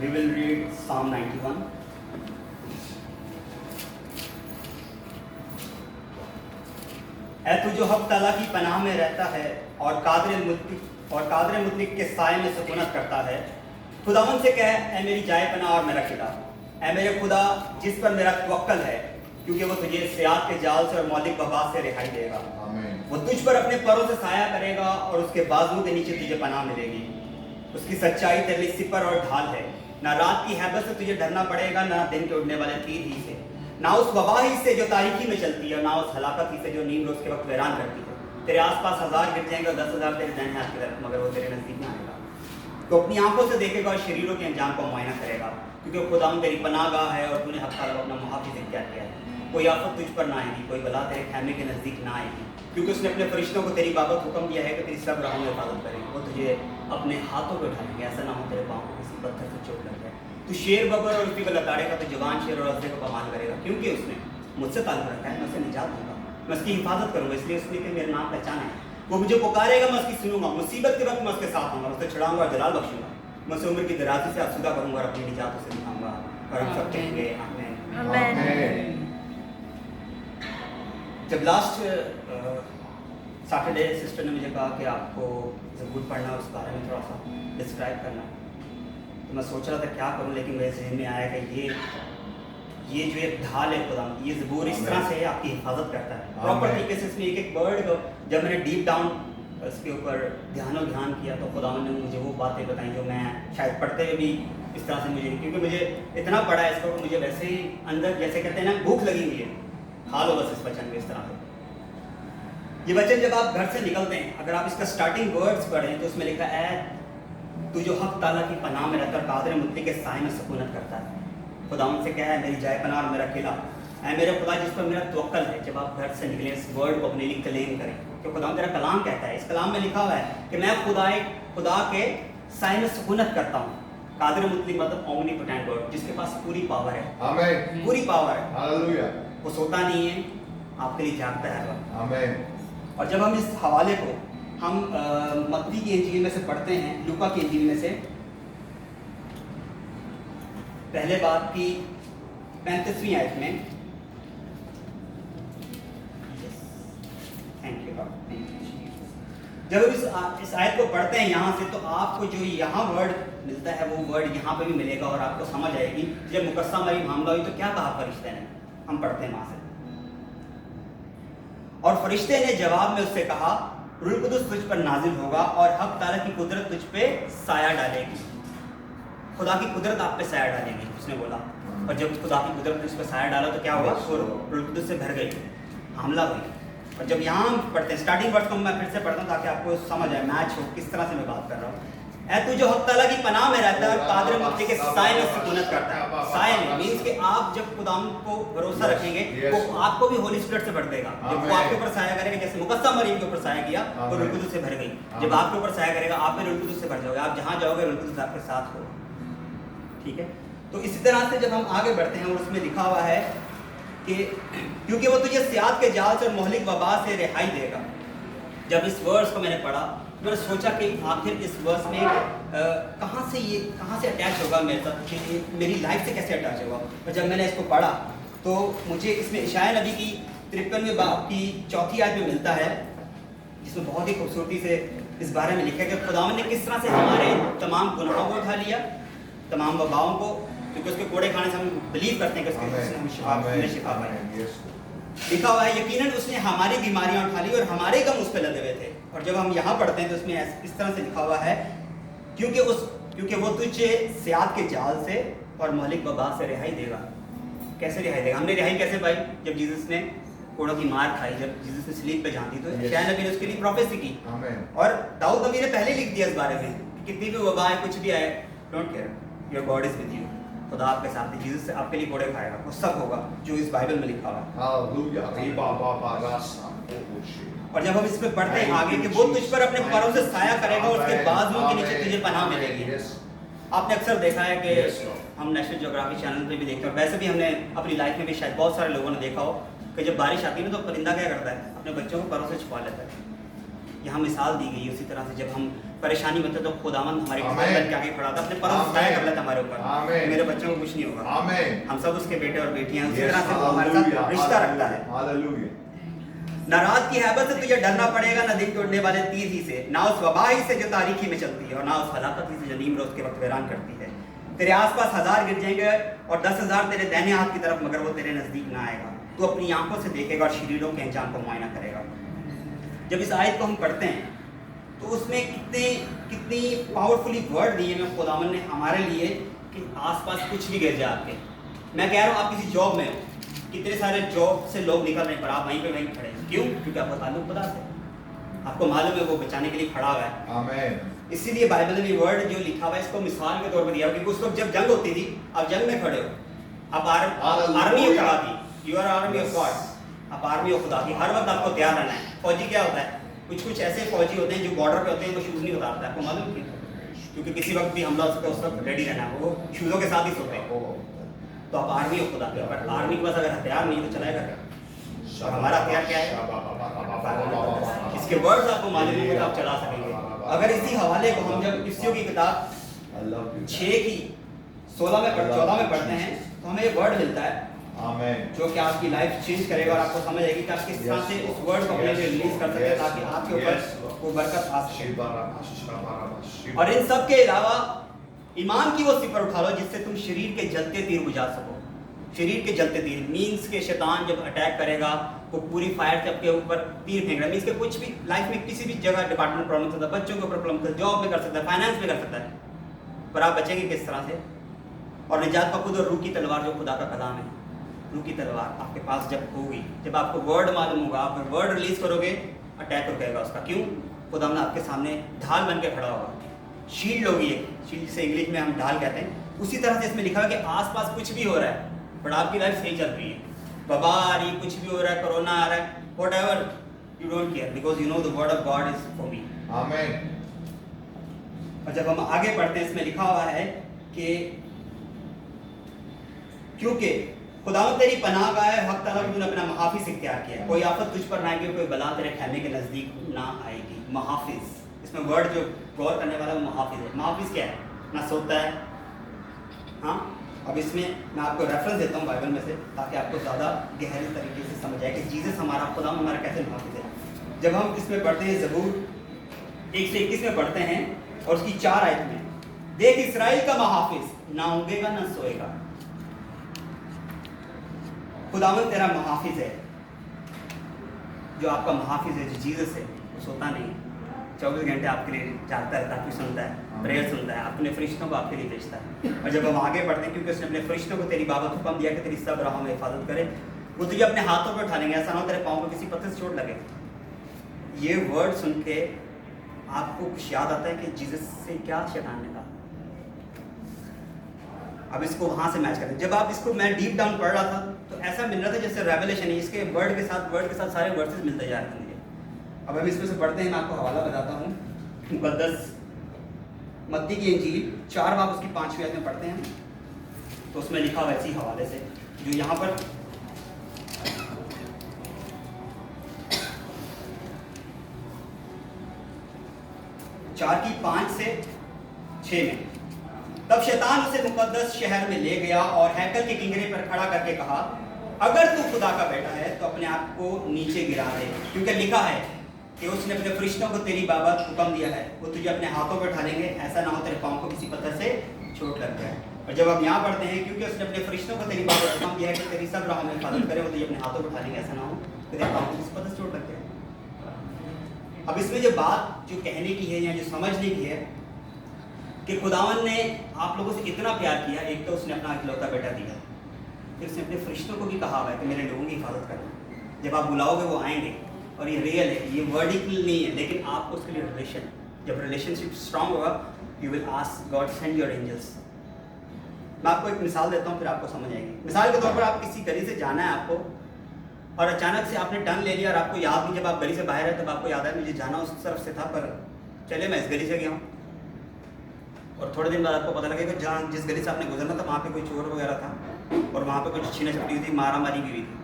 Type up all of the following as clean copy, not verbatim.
We will read Psalm 91. ऐ तू जो हक ताला की पनाह में रहता है और कादर मुतलिक के साए में सुकूनत करता है, खुदावन से कह, ऐ मेरी जाए पनाह और मेरा किला, ऐ मेरे खुदा जिस पर मेरा तवक्कल है, क्योंकि वो तुझे सियात के जाल से और मौलिक वबा से रिहाई देगा। वो तुझ पर अपने परों से साया करेगा और उसके बाजुओं के नीचे तुझे पनाह मिलेगी। उसकी सच्चाई तेरे लिए सिपर और ढाल है। ना रात की हैबत से तुझे डरना पड़ेगा, ना दिन के उड़ने वाले तीर ही से, ना उस वबा ही से जो तारीकी में चलती है, ना उस हलाकत ही से जो नीम रोज के वक्त वैरान करती है। तेरे आसपास 1000 गिर जाएंगे और 10,000 तेरे दाहिने हाथ की तरफ, मगर वो तेरे नजदीक में आएगा। तो अपनी आंखों से देखेगा और शरीरों के अंजाम को मुआयना करेगा, क्योंकि खुदावन तेरी पनाहगाह है और तूने हक ताला अपना मुहाफिज इख्तियार किया है। कोई आफत तुझ पर ना आएगी, कोई बला तेरे खैमे के नजदीक ना आएगी, क्योंकि उसने अपने फरिश्तों को तेरी बाबत हुक्म दिया है कि तेरी सब राहों में हिफाजत करेंगे। वो तुझे अपने हाथों पे उठाएंगे, ऐसा ना हो तेरे पाँव को किसी पत्थर से चोट लग जाए। तू शेर बबर और उसी को लताड़ेगा, तो जवान शेर और अजदे को कमाल करेगा, क्योंकि उसने मुझसे ताल्लुक रखा है, मैं उसे निजात दूंगा, मैं उसकी हिफाजत करूंगा, इसलिए उसने कि मेरा नाम पहचाना है। वो मुझे पुकारेगा, मैं उसकी सुनूंगा, मुसीबत के वक्त मैं उसके साथ हूँगा, उसे छुड़ाऊंगा और जलाल बख्शूंगा, मैं उसे उम्र की दराजी से आसूदा करूंगा और अपनी निजात उसे दिखाऊंगा। और हम सब कहेंगे आमीन। जब लास्ट सैटरडे सिस्टर ने मुझे कहा कि आपको ज़बूर पढ़ना उस बारे में थोड़ा सा डिस्क्राइब करना, तो मैं सोच रहा था क्या करूं, लेकिन मेरे जहन में आया कि ये जो एक ढाल है खुदा, ये ज़बूर इस तरह से आपकी हिफाजत करता है प्रॉपर तरीके से। इसमें एक एक वर्ड को जब मैंने डीप डाउन इसके ऊपर ध्यान किया, तो खुदा ने मुझे वो बातें बताई जो मैं शायद पढ़ते हुए भी इस तरह से मुझे, क्योंकि मुझे इतना पढ़ा है इसको, मुझे वैसे ही अंदर जैसे कहते हैं ना भूख लगी हुई है, खा लो बस इस वचन में। इस तरह से ये वचन जब आप घर से निकलते हैं, अगर आप इसका स्टार्टिंग वर्ड्स पढ़ें तो उसमें लिखा है, तू जो हक ताला की पनाह में रहकर कादर मुतलिक के साए में सुकूनत करता है। खुदावन से कहा है, मेरी जाए पनाह और मेरा किला, ऐ मेरे खुदा जिस पर मेरा तवक्कल है। जब आप घर से निकलें, इस वर्ड को अपने लिए क्लेम करें, तो खुदावन तेरा कलाम कहता है, इस कलाम में लिखा हुआ है कि मैं खुदा के साए में सुकूनत करता हूँ। कादर मुतलिक मतलब ओमनीपोटेंट गॉड, जिसके पास पूरी पावर है। आमीन। पूरी पावर है। हालेलुया। वो सोता नहीं है, आपके लिए जागता है। आमीन। और जब हम इस हवाले को हम मत्ती की इंजील में से पढ़ते हैं, लूका की इंजील में से पहले बाब की 35वीं आयत में, थैंक यू गॉड, जब इस आयत को पढ़ते हैं यहाँ से, तो आपको जो यहाँ वर्ड मिलता है वो वर्ड यहाँ पे भी मिलेगा और आपको समझ आएगी जब मुकस्सा मरी मामला हुई तो क्या कहा फरिश्ते ने। हम पढ़ते हैं वहां से, और फरिश्ते ने जवाब में उससे कहा, रूह कुदुस तुझ पर नाजिल होगा और हक ताला की कुदरत तुझ पे साया डालेगी। खुदा की कुदरत आप पे साया डालेगी, उसने बोला। और जब खुदा की कुदरत ने उस पर साया डाला तो क्या हुआ, रूह कुदुस से भर गई, हमला हुई। और जब यहाँ हम पढ़ते हैं, स्टार्टिंग वर्ड्स को मैं फिर से पढ़ता हूँ ताकि आपको समझ आए, मैच हो किस तरह से मैं बात कर रहा हूँ। ऐ तू जो हक ताला की पनाह में रहता है और कादर मुतलिक के साए में सुकूनत करता है। साए में मींस कि आप जब खुदाम को भरोसा रखेंगे, वो आपको भी होली स्पिरिट से भर देगा। जब वो आपके ऊपर साया करेगा, जैसे मुकस्सा मरीम के ऊपर साया किया, वो रूह कुदुस से भर गई। जब आपके ऊपर साया करेगा, आप भी रूह कुदुस से भर जाओगे। आप जहाँ जाओगे रूह कुदुस आपके साथ हो। ठीक है, तो इसी तरह से जब हम आगे बढ़ते हैं, और उसमें लिखा हुआ है कि क्योंकि वो तुझे सियात के जाल से और मोहलिक वबा से रिहाई देगा। जब इस वर्स को मैंने पढ़ा, मैंने सोचा कि आखिर इस वर्स में कहाँ से अटैच होगा मेरे साथ, कि मेरी लाइफ से कैसे अटैच होगा। और जब मैंने इसको पढ़ा तो मुझे इसमें इशाया नबी की 53वें बाब की 4थी आयत में मिलता है, जिसमें बहुत ही खूबसूरती से इस बारे में लिखा है कि खुदावन ने किस तरह से हमारे तमाम गुनाहों को उठा लिया, तमाम वबाओं को, क्योंकि उसके कोड़े खाने से हम बिलीव करते हैं कि उसके हमें शिफा पाई। लिखा हुआ है, यकीनन उसने हमारी बीमारियां उठा ली और हमारे गम उस पर लदे हुए थे। और जब हम यहाँ पढ़ते हैं तो उसमें इस तरह से लिखा हुआ है, क्योंकि वो तुझे सियात के जाल से और मौलिक वबा से रिहाई देगा। कैसे रिहाई देगा? हमने रिहाई कैसे पाई? जब जीसस ने कोड़ों की मार खाई, जब जीसस ने सलीब पे जान दी, तो यशायाह नबी ने उसके लिए प्रोफेसी की। और दाऊद नबी ने पहले लिख दिया इस बारे में कि कितनी भी वबा है, कुछ भी आए, don't care, your God is with you. खुदा आपके साथ है, जीसस से आपके लिए कोड़े खाएगा, वो सब होगा जो इस बाइबल में लिखा हुआ है। और जब हम इस पे पढ़ते हैं आगे कि वो तुझ पर अपने पैरों से साया करेगा और उसके बाजुओं के नीचे तुझे पनाह मिलेगी। आपने अक्सर देखा है कि हम नेशनल ज्योग्राफी चैनल पे भी देखते हैं, वैसे भी हमने अपनी लाइफ में भी शायद बहुत सारे लोगों ने देखा हो कि जब बारिश आती है ना तो परिंदा क्या करता है, अपने बच्चों को पैरों से छुपा लेता है। यहाँ मिसाल दी गई है उसी तरह से, जब हम परेशानी होता तो खुदावंद हमारे घर बन के आगे खड़ा था, अपने पर साया कर लेता हमारे ऊपर, मेरे बच्चों को कुछ नहीं होगा, हम सब उसके बेटे और बेटियां, उसी तरह से वो हमारे साथ रिश्ता रखता है। न रात की हैबत से तुझे डरना पड़ेगा, न दिन तोड़ने वाले तीर ही से, ना उस वबा ही से जो तारीखी में चलती है, और ना उस हलाकत ही से जो नीम रोज के वक्त वीरान करती है। तेरे आसपास 1000 गिर जाएंगे और 10,000 तेरे दाहिने हाथ की तरफ, मगर वो तेरे नजदीक ना आएगा। तू अपनी आंखों से देखेगा और शरीरों के अंजाम को मुआयना करेगा। जब इस आयत को हम पढ़ते हैं तो उसमें कितनी पावरफुली वर्ड दिए हैं खुदावन ने हमारे लिए कि आसपास कुछ भी गिर जाए आपके। मैं कह रहा हूँ आप किसी जॉब में हो, कितने सारे जॉब से लोग निकल रहे हैं, पर आप वहीं पे वहीं खड़े हैं, क्यों? क्योंकि आपका ताल्लुक खुदा से, आपको मालूम है वो बचाने के लिए खड़ा हुआ है। आमीन। इसीलिए बाइबल में वर्ड जो लिखा हुआ है इसको मिसाल के तौर पर दिया, क्योंकि उस वक्त जब जंग होती थी, आप जंग में खड़े हो, आप आर्मी ऑफ खुदा की, you are army of God, आप आर्मी ऑफ खुदा की, हर वक्त आपको तैयार रहना है। फौजी क्या होता है? कुछ ऐसे फौजी होते हैं जो बॉर्डर पे होते हैं, वो शूज नहीं उतारते, आपको मालूम क्यों? क्योंकि किसी वक्त भी हमला हो उस वक्त रेडी रहना है, वो शूजों के साथ ही सोते हैं। तो आप आर्मी ऑफ खुदा के, पर आर्मी के पास अगर हथियार नहीं तो चलाएगा क्या? हमारा हथियार क्या है? इसके वर्ड्स आपको मालूम है तो आप चला सकेंगे। अगर इसी हवाले को हम जब इफ्सियों की किताब 6 की 14 में पढ़ते हैं तो हमें ये वर्ड मिलता है जो कि आपकी लाइफ चेंज करेगा और आपको समझ आएगी कि आप किस तरह से उस वर्ड को अपने लिए रिलीज कर सके ताकि आपके ऊपर वो बरकत आ सके। और इन सब के अलावा ईमान की वो सिपर उठा लो जिससे तुम शरीर के जलते तीर बुझा सको। शरीर के जलते तीर मीन्स के शैतान जब अटैक करेगा वो पूरी फायर से आपके ऊपर तीर फेंक रहा है। मीन्स के कुछ भी लाइफ में किसी भी जगह डिपार्टमेंट प्रॉब्लम सकता है, बच्चों के ऊपर प्रॉब्लम सकता है, जॉब में कर सकता है, फाइनेंस में कर सकता है, पर आप बचेंगे किस तरह से? और निजात का खुद और रूह की तलवार जो खुदा का कलाम है, रूह की तलवार आपके पास जब होगी, जब आपको वर्ड मालूम होगा, आप वर्ड रिलीज करोगे, अटैक रुकेगा उसका। क्यों? खुदा ने आपके सामने ढाल बन के खड़ा होगा, शील्ड होगी एक, शील्ड से इंग्लिश में हम ढाल कहते हैं। उसी तरह से इसमें लिखा है कि आसपास कुछ भी हो रहा है बट आपकी लाइफ सही चल रही है, वबा आ रही, कुछ भी हो रहा है, कोरोना आ रहा है, whatever, you don't care because you know the word of God is for me. आमीन। और जब हम आगे पढ़ते हैं इसमें लिखा हुआ है कि क्योंकि खुदावंद तेरी पनाह गाह है, हक ताला तूने अपना मुहाफिज इख्तियार किया है, कोई आफत तुझ पर ना आएगी, कोई बला तेरे खैमे के नजदीक ना आएगी। मुहाफिज, इसमें वर्ड जो गौर करने वाला वो मुहाफिज है। मुहाफिज क्या है? ना सोता है। हाँ, अब इसमें मैं आपको रेफरेंस देता हूँ बाइबल में से ताकि आपको ज़्यादा गहरे तरीके से समझ आए कि जीसस हमारा, खुदा हमारा कैसे मुहाफिज है। जब हम इसमें पढ़ते हैं ज़बूर 1 से 21 में पढ़ते हैं और उसकी 4 आयत में, देख इस्राएल का मुहाफिज ना ऊँगेगा ना सोएगा। खुदावंद तेरा मुहाफिज है, जो आपका मुहाफिज है, जो जीसस है, वो सोता नहीं है, 24 घंटे आपके लिए जागता रहता है, आपकी सुनता है, प्रेयर सुनता है, अपने फरिश्तों को आपके लिए भेजता है। और जब हम आगे बढ़ते हैं, क्योंकि उसने अपने फरिश्तों को तेरी बाबत हुक्म दिया कि तेरी सब राहों में हिफाजत करे, वो तुझे अपने हाथों पर उठा लेंगे, ऐसा ना हो तेरे पाँव को किसी पत्थर से चोट लगे। ये वर्ड सुन के आपको कुछ याद आता है कि जीसस से क्या शैतान ने कहा। अब इसको वहाँ से मैच करते हैं। जब आप इसको, मैं डीप डाउन पढ़ रहा था तो ऐसा मिल रहा था जैसे रेवलेशन है, इसके वर्ड के साथ सारे वर्सेस मिलते जा रहे थे मुझे। अब हम इसमें से पढ़ते हैं, मैं आपको हवाला बताता हूँ मुकद्दस मत्ती की इंजील 4 बाब उसकी 5वीं आयत में पढ़ते हैं तो उसमें लिखा हुआ इसी हवाले से जो यहाँ पर 4 की 5 से 6 में, तब शैतान उसे मुकद्दस शहर में ले गया और हैकल के किंगरे पर खड़ा करके कहा, अगर तू खुदा का बेटा है तो अपने आप को नीचे गिरा दे, क्योंकि लिखा है कि उसने अपने फरिश्तों को तेरी बाबत हुक्म दिया है, वो तुझे अपने हाथों पर उठा लेंगे, ऐसा ना हो तेरे पाँव को किसी पत्थर से चोट लग जाए। और जब हम यहाँ पढ़ते हैं, क्योंकि उसने अपने फरिश्तों को तेरी बाबत हुक्म दिया है कि तेरी सब राहों में हिफाजत करे, वो तुझे अपने हाथों पर उठा लेंगे, ऐसा ना हो तेरे पाँव को किसी पत्थर से चोट लग जाए। अब इसमें जो बात जो कहने की है या जो समझने की है कि खुदावन ने आप लोगों से इतना प्यार किया, एक तो उसने अपना इकलौता बेटा दिया, फिर उसने अपने फरिश्तों को भी कहा हुआ है कि मेरे लोगों की हिफाजत करना, जब आप बुलाओगे वो आएंगे। और ये रियल है, ये वर्डिकल नहीं है, लेकिन आपको उसके लिए रिलेशन, जब रिलेशनशिप स्ट्रांग होगा you will ask God send your angels. मैं आपको एक मिसाल देता हूँ फिर आपको समझ आएगी। मिसाल के तौर पर आप किसी गली से जाना है आपको, और अचानक से आपने टर्न ले लिया और आपको याद नहीं, जब आप गली से बाहर है तब आपको याद है मुझे जाना उस तरफ से था, पर चले मैं इस गली से गया हूँ। और थोड़े दिन बाद आपको पता लगेगा जहाँ जिस गली से आपने गुजरना था वहाँ पे कोई चोर वगैरह था और वहाँ पे कुछ छीना झपटी हुई थी, मारा मारी भी हुई थी,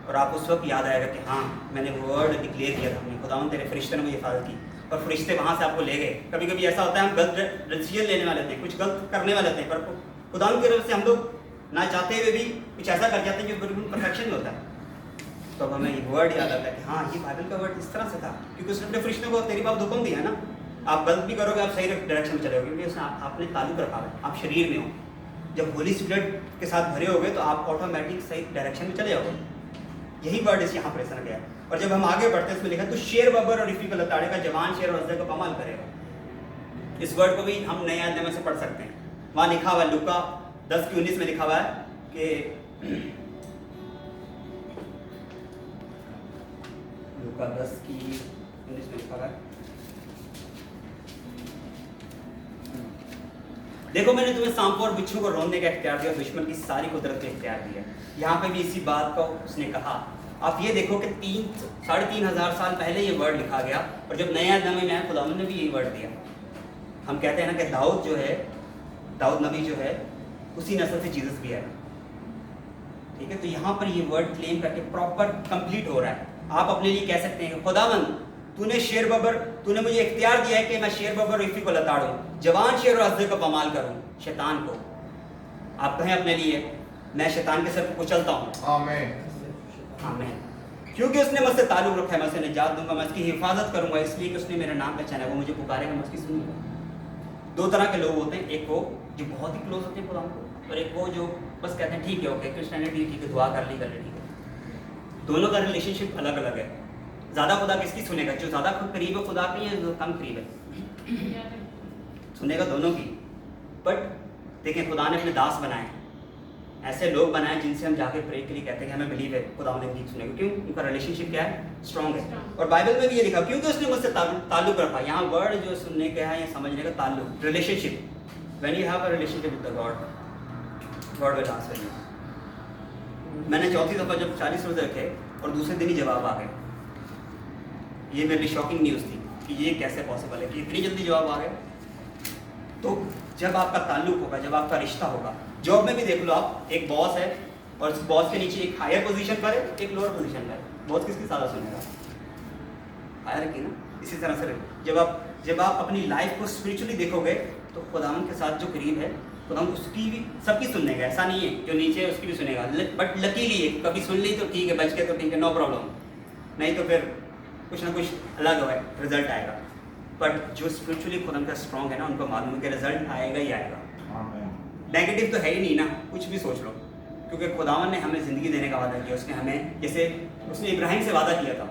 और आप उस वक्त याद आएगा कि हाँ मैंने वर्ड डिक्लेयर किया था, अपने खुदावन तेरे फरिश्ते ने मुझे हिफाजत की। और फरिश्ते वहाँ से आपको ले गए। कभी कभी ऐसा होता है हम गलत डिसीजन लेने वाले थे, कुछ गलत करने वाले थे, पर खुदा की तरफ से हम लोग ना चाहते हुए भी कुछ ऐसा कर जाते हैं जो बिल्कुल परफेक्शन में होता है। तो अब हमें ये वर्ड याद आता है कि हाँ, ये बाइबल का वर्ड इस तरह से था, क्योंकि उसने अपने फरिश्तों को तेरी बात हुक्म दिया है ना, आप गलत भी करोगे आप सही डायरेक्शन में चलोगे, क्योंकि उसने आपने ताल्लुक रखा है, आप शरीर में हो। जब होली स्पिरिट के साथ भरे होगे तो आप ऑटोमेटिक सही डायरेक्शन में चले जाओगे। यही वर्ड इस यहाँ प्रेजेंट गया है। और जब हम आगे बढ़ते हैं इसमें लिखा तो शेर बबर और रिफी को लताड़ेगा, जवान शेर और अजगर को कमाल करेगा। इस वर्ड को भी हम नए आदमी से पढ़ सकते हैं। वहाँ लिखा हुआ है लूका 10:19 में लिखा हुआ है कि लूका 10:19 में लिखा हुआ है, देखो मैंने तुम्हें सांपों और बिच्छू को रोकने का इख्तियार दिया, दुश्मन की सारी कुदरत का इख्तियार दिया। यहाँ पे भी इसी बात का उसने कहा। आप ये देखो कि 3,500 साल पहले ये वर्ड लिखा गया, और जब नया नबी में खुदावंद ने भी यही वर्ड दिया। हम कहते हैं ना कि दाऊद जो है, दाऊद नबी जो है, उसी नस्ल से जीसस भी है, ठीक है। तो यहाँ पर ये वर्ड क्लेम करके प्रॉपर कंप्लीट हो रहा है। आप अपने लिए कह सकते हैं खुदावंद तूने शेर बबर, तूने मुझे इख्तियार दिया है कि मैं शेर बबर और रिफी को लताड़ूं, जवान शेर और अजगर को बमाल करूं, शैतान को। आप कहें अपने लिए मैं शैतान के सर को कुचलता हूं। आमीन आमीन। क्योंकि उसने मुझसे ताल्लुक रखा है, मैं उसे निजात दूंगा, मैं उसकी हिफाजत करूंगा, इसलिए कि उसने मेरा नाम पहचाना है। वो मुझे पुकारेगा, मैं उसकी सुनूंगा। दो तरह के लोग होते हैं, एक वो जो बहुत ही क्लोज होते हैं खुदा को, और एक वो जो बस कहते हैं ठीक है ओके क्रिश्चियनिटी ठीक है, दुआ कर ली ठीक है। दोनों का रिलेशनशिप अलग अलग है। ज़्यादा खुदा किसकी सुनेगा? जो ज़्यादा करीब है खुदा की, या जो कम करीब है? सुनेगा दोनों की। बट देखें खुदा ने अपने दास बनाए, ऐसे लोग बनाए जिनसे हम जाके प्रे के लिए कहते हैं कि हमें बिलीव है खुदा ने ठीक सुनेगा। क्यों? उनका रिलेशनशिप क्या है? स्ट्रॉन्ग है। और बाइबल में भी ये लिखा क्योंकि उसने मुझसे ताल्लुक रखा। यहाँ वर्ड जो सुनने का है या समझने का, ताल्लुक, relationship. When you have a relationship with the God, God will answer you. मैंने चौथी दफ़ा जब 40 रोज़े रखे और दूसरे दिन ही जवाब आ गए, ये मेरे लिए शॉकिंग न्यूज़ थी कि ये कैसे पॉसिबल है कि इतनी जल्दी जवाब आ गए। तो जब आपका ताल्लुक होगा, जब आपका रिश्ता होगा, जॉब में भी देख लो आप, एक बॉस है और उस बॉस के नीचे एक हायर पोजीशन पर है, एक लोअर पोजीशन पर है। बॉस किसकी ज़्यादा सुनेगा? हायर की ना। इसी तरह से जब आप अपनी लाइफ को स्पिरिचुअली देखोगे तो खुदावंद के साथ जो करीब है, खुदावंद उसकी भी सबकी सुनने, ऐसा नहीं है जो नीचे है उसकी भी सुनेगा। बट लकीली कभी सुन ली तो ठीक है, बच के तो ठीक है, नो प्रॉब्लम, नहीं तो फिर कुछ ना कुछ अलग है, रिजल्ट आएगा। बट जो स्पिरिचुअली खुदावंद का स्ट्रॉन्ग है ना, उनको मालूम है कि रिजल्ट आएगा ही आएगा। नेगेटिव तो है ही नहीं ना, कुछ भी सोच लो, क्योंकि खुदावंद ने हमें ज़िंदगी देने का वादा किया। उसने हमें, जैसे उसने इब्राहिम से वादा किया था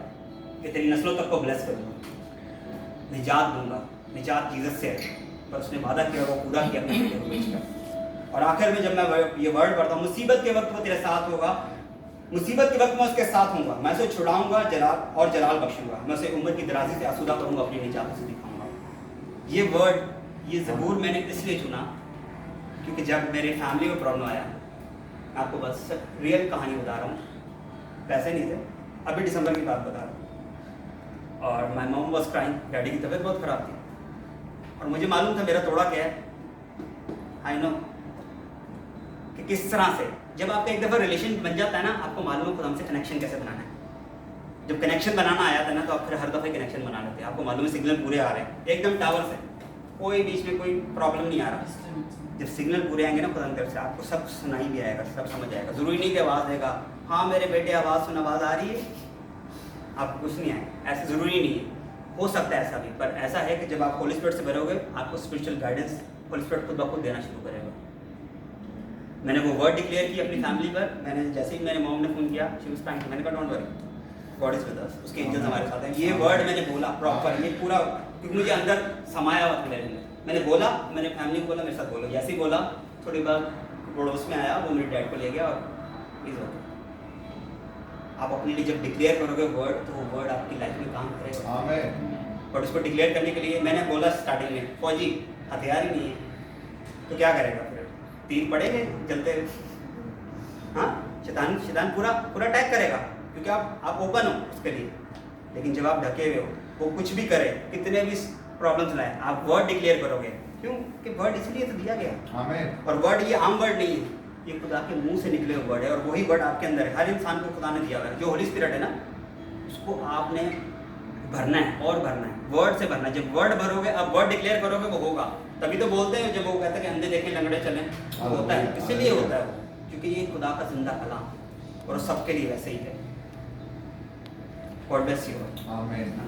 कि तेरी नस्लों तक को ब्लेस करूँगा, निजात दूंगा, निजात जीसस से है। पर उसने वादा किया, वो पूरा किया अपने बेटे को भेजकर। और आखिर में जब मैं ये वर्ड पढ़ता हूँ, मुसीबत के वक्त वो तेरे साथ होगा, मुसीबत के वक्त मैं उसके साथ हूँगा, मैं उसे छुड़ाऊंगा जलाल बख्शूंगा, मैं उसे उम्र की दराजी से आसूदा करूँगा, अपनी निजात से दिखाऊंगा। ये वर्ड, ये ज़बूर मैंने इसलिए चुना क्योंकि जब मेरे फैमिली में प्रॉब्लम आया, आपको बस रियल कहानी बता रहा हूँ, पैसे नहीं थे, अभी दिसंबर की बात बता रहा हूँ, और my mom was crying, daddy की तबीयत बहुत ख़राब थी, और मुझे मालूम था मेरा तोड़ा क्या है। आई नो कि किस तरह से जब आपका एक दफ़ा रिलेशन बन जाता है ना, आपको मालूम है खुदा हमसे कनेक्शन कैसे बनाना है। जब कनेक्शन बनाना आया था ना, तो आप फिर हर दफ़े कनेक्शन बना लेते हैं। आपको मालूम है सिग्नल पूरे आ रहे हैं, एकदम टावर से, कोई बीच में कोई प्रॉब्लम नहीं आ रहा। जब सिग्नल पूरे आएंगे ना खुदा की तरफ से, आपको सब सुनाई भी आएगा, सब समझ आएगा। ज़रूरी नहीं कि आवाज़ देगा, हाँ मेरे बेटे आवाज़ सुन, आवाज़ आ रही है, आपको कुछ नहीं आएगा, ऐसे ज़रूरी नहीं है। हो सकता है ऐसा भी, पर ऐसा है कि जब आप होली स्पिरिट से भरोगे, आपको स्पिरिचुअल गाइडेंस होली स्पिरिट खुद ब खुद देना शुरू करेगा। मैंने वो वर्ड डिक्लेयर की अपनी फैमिली पर। मैंने जैसे ही मेरे मॉम ने फ़ोन किया, शी वाज प्राइंग, मैंने कहा don't worry, God is with us, उसके एंजल्स हमारे साथ हैं। ये वर्ड मैंने बोला प्रॉपर, ये पूरा, क्योंकि मुझे अंदर समाया हुआ था मेरे अंदर। मैंने बोला, मैंने फैमिली को बोला, मेरे साथ बोलो। जैसे ही बोला, थोड़ी बार पड़ोस में आया, वो मेरे डैड को ले गया और इज ओके। आप अपने लिए जब डिक्लेयर करोगे वर्ड, तो वो वर्ड आपकी लाइफ में काम करेगा। आमीन। बट उसको डिक्लेयर करने के लिए मैंने बोला स्टार्टिंग में, फौजी हथियार ही नहीं है तो क्या करेगा? फिर तीर पड़ेंगे जलते हुए, हाँ, शैतान पूरा अटैक करेगा, क्योंकि आप ओपन हो उसके लिए। लेकिन जब आप ढके हुए हो, वो कुछ भी करे, कितने भी प्रॉब्लम्स लाए, आप वर्ड डिक्लेयर करोगे। क्यों? कि वर्ड इसलिए तो दिया गया। आमीन। और वर्ड ये आम वर्ड नहीं है, ये खुदा के मुंह से निकले हुए वर्ड है, और वही वर्ड आपके अंदर है। हर इंसान को खुदा ने दिया हुआ है। जो होली स्पिरिट है ना, उसको आपने भरना है और भरना है, वर्ड से भरना है। जब वर्ड भरोगे, अब वर्ड डिक्लेयर करोगे वो होगा। तभी तो बोलते हैं, जब वो कहते हैं कि अंधे देखें लंगड़े चलें, तो होता है, इसीलिए होता है वो, क्योंकि ये खुदा का जिंदा कलाम और सबके लिए वैसे ही है। God bless you. आमीन।